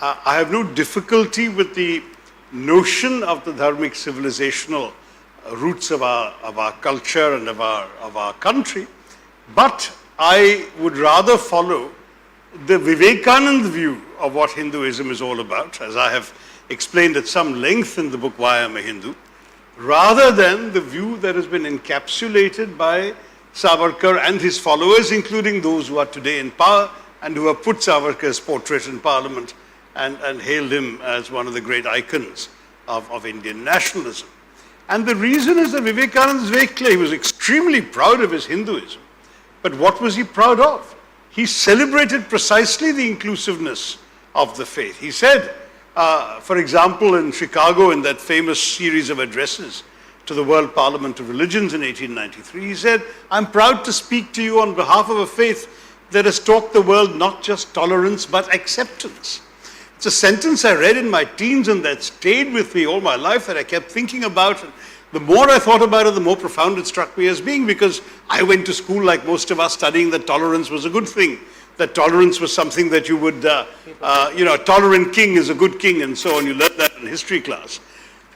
I have no difficulty with the notion of the dharmic civilizational roots of our culture and of our country, but I would rather follow the Vivekananda view of what Hinduism is all about, as I have explained at some length in the book Why I Am a Hindu, rather than the view that has been encapsulated by Savarkar and his followers, including those who are today in power and who have put Savarkar's portrait in Parliament and hailed him as one of the great icons of Indian nationalism. And the reason is that Vivekananda is very clear. He was extremely proud of his Hinduism. But what was he proud of? He celebrated precisely the inclusiveness of the faith. He said, for example, in Chicago, in that famous series of addresses to the World Parliament of Religions in 1893, he said, "I'm proud to speak to you on behalf of a faith that has taught the world not just tolerance but acceptance." It's a sentence I read in my teens and that stayed with me all my life, that I kept thinking about. And the more I thought about it, the more profound it struck me as being, because I went to school like most of us studying that tolerance was a good thing, that tolerance was something that you would, a tolerant king is a good king and so on. You learned that in history class.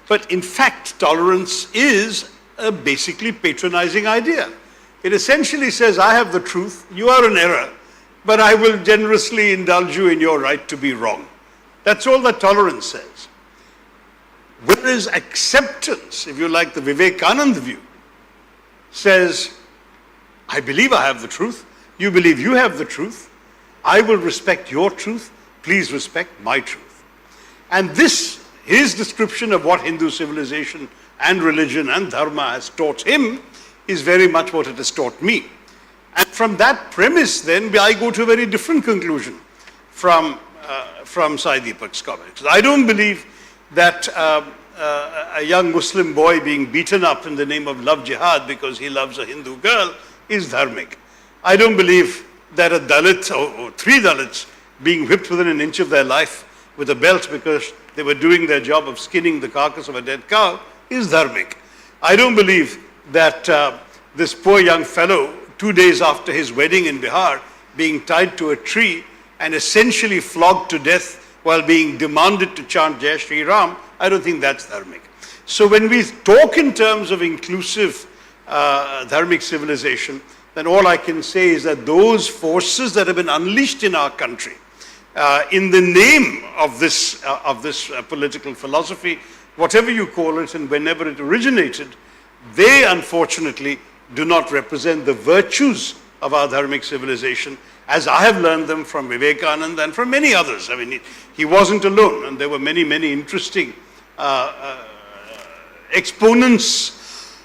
But in fact, tolerance is a basically patronizing idea. It essentially says, I have the truth, you are in error, but I will generously indulge you in your right to be wrong. That's all that tolerance says. Whereas acceptance, if you like the Vivekananda view, says, I believe I have the truth, you believe you have the truth, I will respect your truth, please respect my truth. And this, his description of what Hindu civilization and religion and dharma has taught him, is very much what it has taught me. And from that premise, then, I go to a very different conclusion from Sai Deepak's comments. I don't believe that a young Muslim boy being beaten up in the name of love jihad because he loves a Hindu girl is dharmic. I don't believe that a Dalit or three Dalits being whipped within an inch of their life with a belt because they were doing their job of skinning the carcass of a dead cow is dharmic. I don't believe that this poor young fellow, 2 days after his wedding in Bihar, being tied to a tree and essentially flogged to death while being demanded to chant Jai Shri Ram, I don't think that's dharmic. So when we talk in terms of inclusive dharmic civilization, then all I can say is that those forces that have been unleashed in our country in the name of this political philosophy, whatever you call it and whenever it originated, they unfortunately do not represent the virtues of our dharmic civilization as I have learned them from Vivekananda and from many others. I mean, he wasn't alone, and there were many, many interesting exponents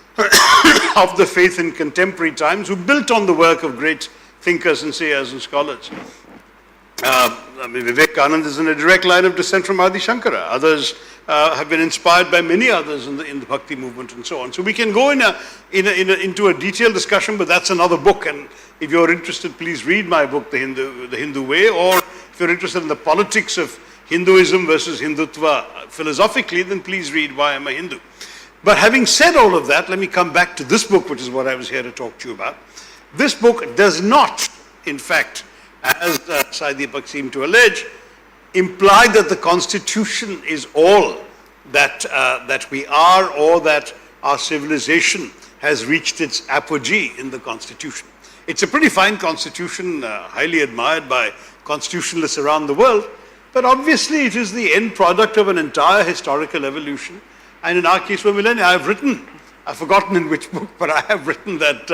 of the faith in contemporary times who built on the work of great thinkers and sayers and scholars. Vivekananda is in a direct line of descent from Adi Shankara. Others have been inspired by many others in the Bhakti movement and so on. So we can go into a detailed discussion, but that's another book. And if you're interested, please read my book, The Hindu Way, or if you're interested in the politics of Hinduism versus Hindutva philosophically, then please read Why I'm a Hindu. But having said all of that, let me come back to this book, which is what I was here to talk to you about. This book does not, in fact, as Sai Deepak seemed to allege, imply that the Constitution is all that we are, or that our civilization has reached its apogee in the Constitution. It's a pretty fine Constitution, highly admired by constitutionalists around the world, but obviously it is the end product of an entire historical evolution. And in our case for millennia, I've forgotten in which book, but I have written that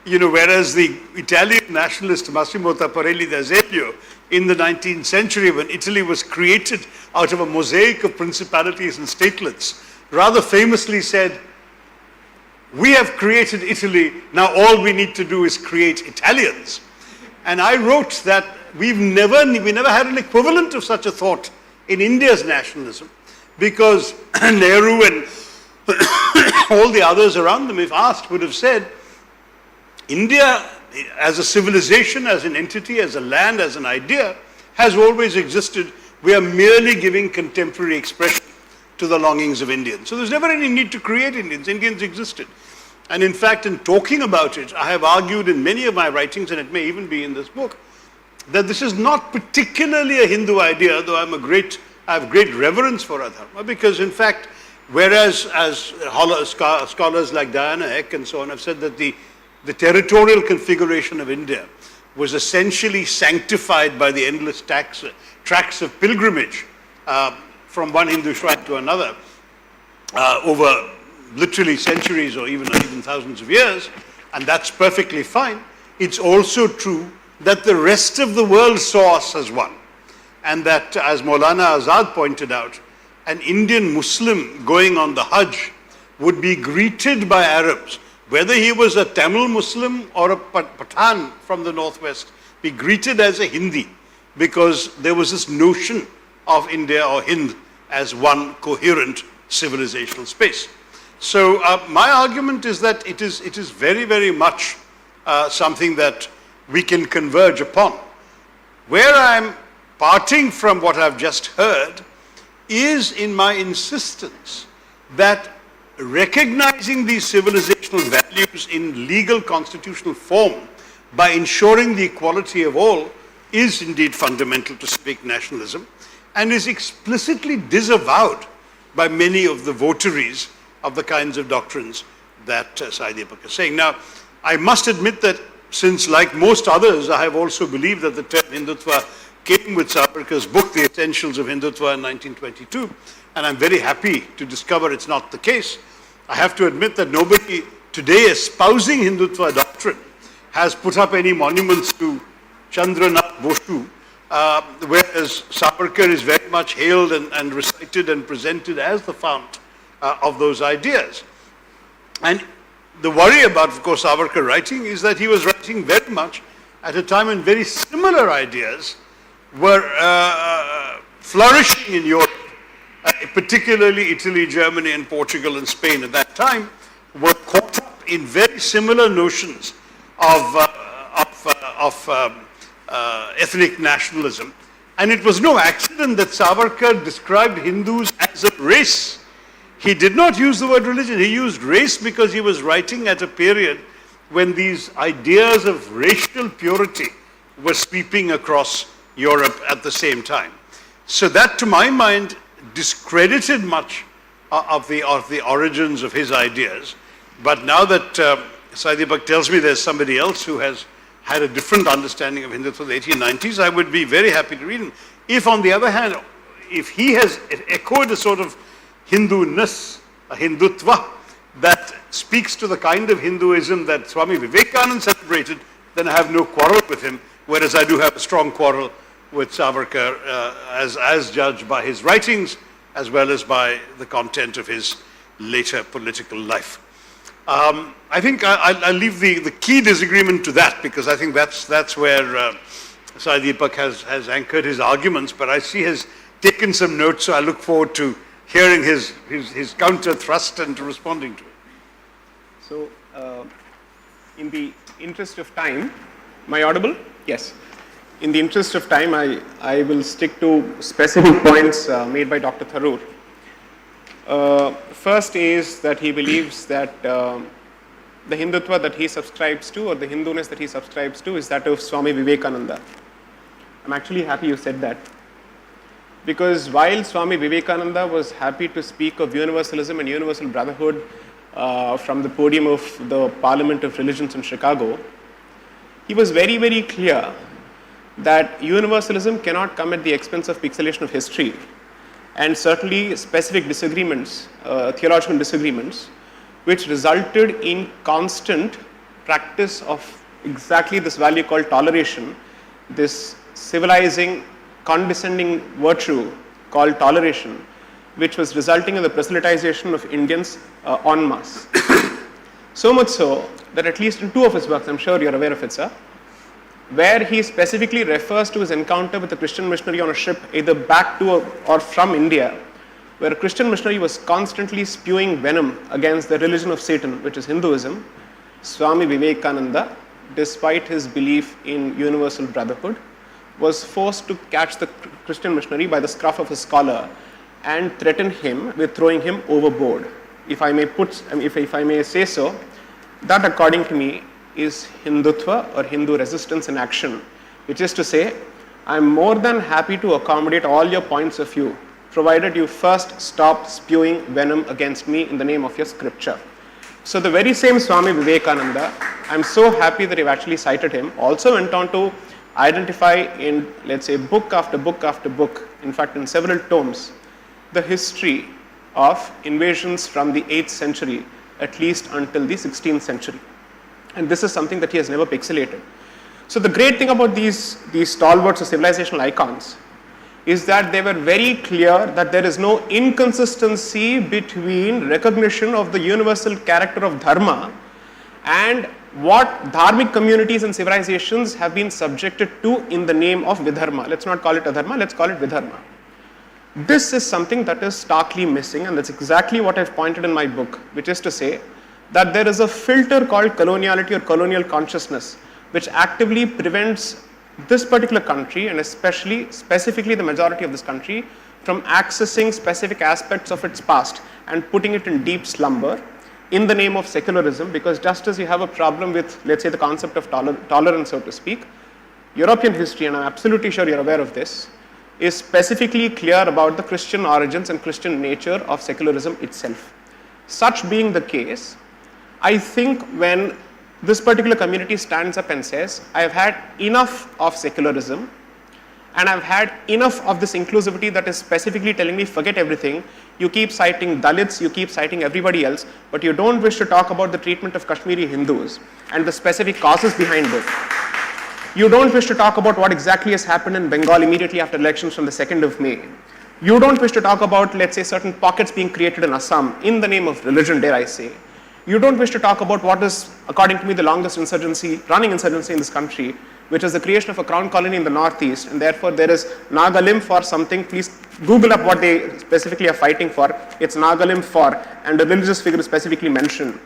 whereas the Italian nationalist Massimo Tapparelli d'Azeglio in the 19th century, when Italy was created out of a mosaic of principalities and statelets, rather famously said, "We have created Italy, now all we need to do is create Italians." And I wrote that we never had an equivalent of such a thought in India's nationalism, because Nehru and all the others around them, if asked, would have said, India as a civilization, as an entity, as a land, as an idea, has always existed. We are merely giving contemporary expression to the longings of Indians. So there's never any need to create Indians. Indians existed. And in fact, in talking about it, I have argued in many of my writings, and it may even be in this book, that this is not particularly a Hindu idea, though I have great reverence for Adharma, because in fact, whereas as scholars like Diana Eck and so on have said that the territorial configuration of India was essentially sanctified by the endless tracks of pilgrimage from one Hindu shrine to another over literally centuries or even thousands of years, and that's perfectly fine. It's also true that the rest of the world saw us as one, and that, as Maulana Azad pointed out, an Indian Muslim going on the Hajj would be greeted by Arabs, whether he was a Tamil Muslim or a Pathan from the northwest, be greeted as a Hindi, because there was this notion of India or Hind as one coherent civilizational space. So my argument is that it is very, very much something that we can converge upon. Where I'm parting from what I've just heard is in my insistence that recognizing these civilizational values in legal constitutional form by ensuring the equality of all is indeed fundamental to civic nationalism and is explicitly disavowed by many of the votaries of the kinds of doctrines that Sai Deepak is saying. Now, I must admit that since, like most others, I have also believed that the term Hindutva came with Savarkar's book, The Essentials of Hindutva in 1922, and I'm very happy to discover it's not the case. I have to admit that nobody today espousing Hindutva doctrine has put up any monuments to Chandranath Boshu, whereas Savarkar is very much hailed and recited and presented as the fount of those ideas. And the worry about, of course, Savarkar writing is that he was writing very much at a time when very similar ideas were flourishing in Europe, particularly Italy, Germany, and Portugal and Spain at that time, were caught up in very similar notions of ethnic nationalism. And it was no accident that Savarkar described Hindus as a race. He did not use the word religion, he used race because he was writing at a period when these ideas of racial purity were sweeping across Europe at the same time. So that, to my mind, discredited much of the origins of his ideas. But now that Sai Deepak tells me there's somebody else who has had a different understanding of Hindutva in the 1890s, I would be very happy to read him. If, on the other hand, if he has echoed a sort of Hindu-ness, a Hindutva, that speaks to the kind of Hinduism that Swami Vivekananda celebrated, then I have no quarrel with him, whereas I do have a strong quarrel with Savarkar as judged by his writings as well as by the content of his later political life. I think I'll leave the key disagreement to that, because I think that's where Sai Deepak has anchored his arguments, but I see has taken some notes, so I look forward to hearing his counter thrust and to responding to it. So, in the interest of time, am I audible? Yes. In the interest of time, I will stick to specific points made by Dr. Tharoor. First is that he believes that the Hindutva that he subscribes to, or the Hinduness that he subscribes to, is that of Swami Vivekananda. I'm actually happy you said that, because while Swami Vivekananda was happy to speak of universalism and universal brotherhood from the podium of the Parliament of Religions in Chicago, he was very, very clear that universalism cannot come at the expense of pixelation of history, and certainly specific disagreements, theological disagreements, which resulted in constant practice of exactly this value called toleration, this civilizing, condescending virtue called toleration, which was resulting in the proselytization of Indians en masse. So much so that at least in two of his works, I'm sure you're aware of it, sir, where he specifically refers to his encounter with a Christian missionary on a ship either back to or from India, where a Christian missionary was constantly spewing venom against the religion of Satan, which is Hinduism. Swami Vivekananda, despite his belief in universal brotherhood, was forced to catch the Christian missionary by the scruff of his collar and threaten him with throwing him overboard. If I may say so, that according to me is Hindutva or Hindu resistance in action, which is to say, I'm more than happy to accommodate all your points of view, provided you first stop spewing venom against me in the name of your scripture. So the very same Swami Vivekananda, I'm so happy that you've actually cited him, also went on to identify in, let's say, book after book after book, in fact in several tomes, the history of invasions from the 8th century, at least until the 16th century. And this is something that he has never pixelated. So the great thing about these stalwarts or civilizational icons is that they were very clear that there is no inconsistency between recognition of the universal character of dharma and what dharmic communities and civilizations have been subjected to in the name of vidharma. Let's not call it adharma, let's call it vidharma. This is something that is starkly missing, and that's exactly what I've pointed in my book, which is to say that there is a filter called coloniality or colonial consciousness, which actively prevents this particular country, and specifically the majority of this country, from accessing specific aspects of its past and putting it in deep slumber in the name of secularism. Because just as you have a problem with, let's say, the concept of tolerance, so to speak, European history, and I'm absolutely sure you're aware of this, is specifically clear about the Christian origins and Christian nature of secularism itself. Such being the case, I think when this particular community stands up and says, I have had enough of secularism and I've had enough of this inclusivity that is specifically telling me forget everything, you keep citing Dalits, you keep citing everybody else, but you don't wish to talk about the treatment of Kashmiri Hindus and the specific causes behind it. You don't wish to talk about what exactly has happened in Bengal immediately after elections from the 2nd of May. You don't wish to talk about, let's say, certain pockets being created in Assam in the name of religion, dare I say. You don't wish to talk about what is, according to me, the longest running insurgency in this country, which is the creation of a crown colony in the northeast, and therefore there is Nagalim for something. Please Google up what they specifically are fighting for. It's Nagalim for, and a religious figure is specifically mentioned.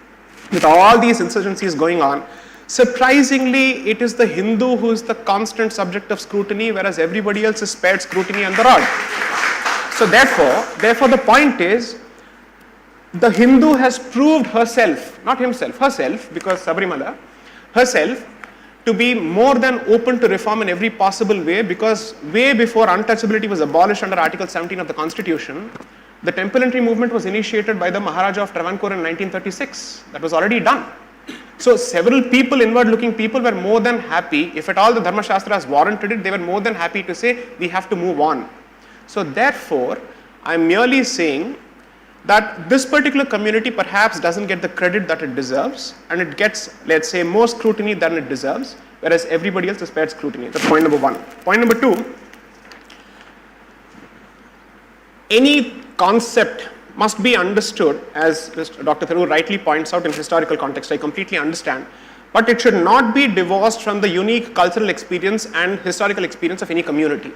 With all these insurgencies going on, surprisingly, it is the Hindu who is the constant subject of scrutiny, whereas everybody else is spared scrutiny and the rod. So therefore the point is, the Hindu has proved herself, not himself, herself, because Sabrimala, herself, to be more than open to reform in every possible way, because way before untouchability was abolished under Article 17 of the Constitution, the temple entry movement was initiated by the Maharaja of Travancore in 1936. That was already done. So several people, inward-looking people, were more than happy, if at all the Dharma Shastras warranted it, they were more than happy to say, we have to move on. So therefore, I'm merely saying that this particular community perhaps doesn't get the credit that it deserves, and it gets, let's say, more scrutiny than it deserves, whereas everybody else is spared scrutiny. That's point number one. Point number two, any concept must be understood, as Dr. Tharoor rightly points out, in historical context. I completely understand, but it should not be divorced from the unique cultural experience and historical experience of any community.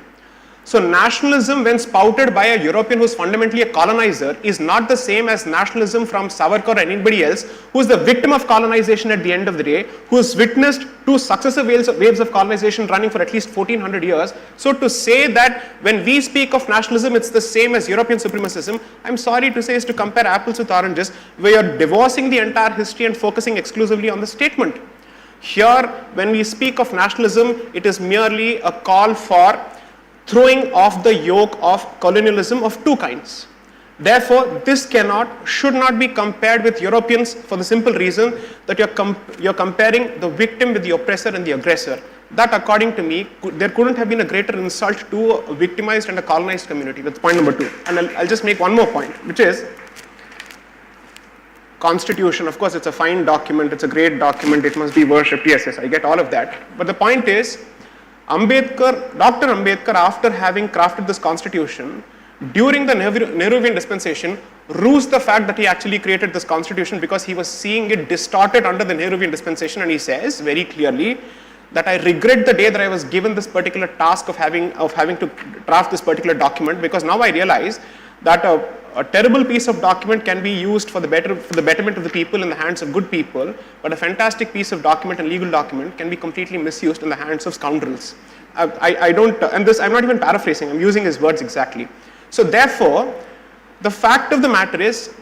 So nationalism, when spouted by a European who is fundamentally a colonizer, is not the same as nationalism from Savarkar or anybody else who is the victim of colonization at the end of the day, who has witnessed two successive waves of colonization running for at least 1400 years. So to say that when we speak of nationalism, it's the same as European supremacism, I'm sorry to say, is to compare apples with oranges, where you're divorcing the entire history and focusing exclusively on the statement. Here, when we speak of nationalism, it is merely a call for throwing off the yoke of colonialism of two kinds. Therefore, this should not be compared with Europeans for the simple reason that you're comparing the victim with the oppressor and the aggressor. That, according to me, there couldn't have been a greater insult to a victimized and a colonized community. That's point number two. And I'll just make one more point, which is Constitution. Of course, it's a fine document, it's a great document, it must be worshipped. Yes, I get all of that. But the point is, Dr. Ambedkar, after having crafted this constitution, during the Nehruvian dispensation, rues the fact that he actually created this constitution because he was seeing it distorted under the Nehruvian dispensation, and he says very clearly that I regret the day that I was given this particular task of having to draft this particular document, because now I realize that a terrible piece of document can be used for the betterment of the people in the hands of good people, but a fantastic piece of document and legal document can be completely misused in the hands of scoundrels. I don't, and this I'm not even paraphrasing, I'm using his words exactly. So therefore, the fact of the matter is,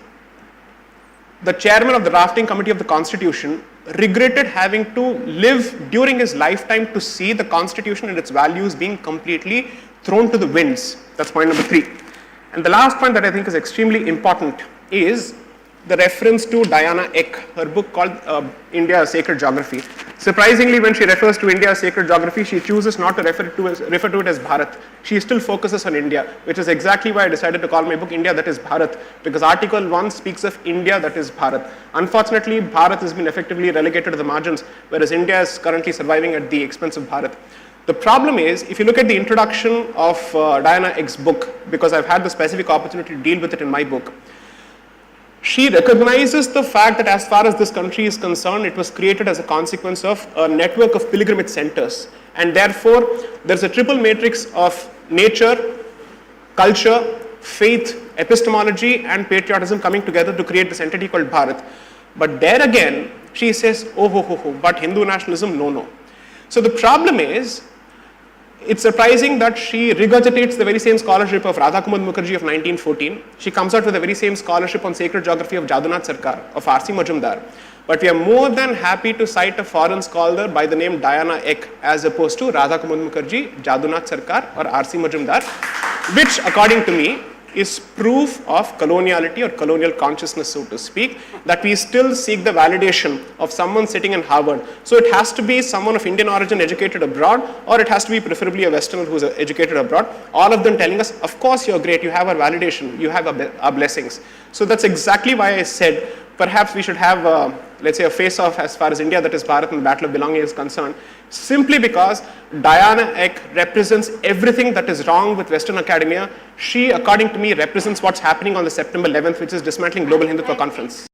the chairman of the drafting committee of the Constitution regretted having to live during his lifetime to see the constitution and its values being completely thrown to the winds. That's point number 3. And the last point that I think is extremely important is the reference to Diana Eck, her book called India, a Sacred Geography. Surprisingly, when she refers to India, a Sacred Geography, she chooses not to refer to it as Bharat. She still focuses on India, which is exactly why I decided to call my book India, that is Bharat, because Article 1 speaks of India, that is Bharat. Unfortunately, Bharat has been effectively relegated to the margins, whereas India is currently surviving at the expense of Bharat. The problem is, if you look at the introduction of Diana Eck's book, because I've had the specific opportunity to deal with it in my book, she recognizes the fact that as far as this country is concerned, it was created as a consequence of a network of pilgrimage centers. And therefore, there's a triple matrix of nature, culture, faith, epistemology, and patriotism coming together to create this entity called Bharat. But there again, she says, oh, but Hindu nationalism, no. So the problem is, it's surprising that she regurgitates the very same scholarship of Radhakumar Mukherjee of 1914. She comes out with the very same scholarship on sacred geography of Jadunath Sarkar, of R.C. Majumdar. But we are more than happy to cite a foreign scholar by the name Diana Eck as opposed to Radhakumar Mukherjee, Jadunath Sarkar or R.C. Majumdar, which according to me is proof of coloniality or colonial consciousness, so to speak, that we still seek the validation of someone sitting in Harvard. So it has to be someone of Indian origin educated abroad, or it has to be preferably a Westerner who's educated abroad, all of them telling us, of course you're great, you have our validation, you have our blessings. So that's exactly why I said perhaps we should have, let's say, a face-off as far as India, that is Bharat, and the Battle of Belonging is concerned, simply because Diana Eck represents everything that is wrong with Western academia. She, according to me, represents what's happening on the September 11th, which is dismantling Global Hindutva Conference.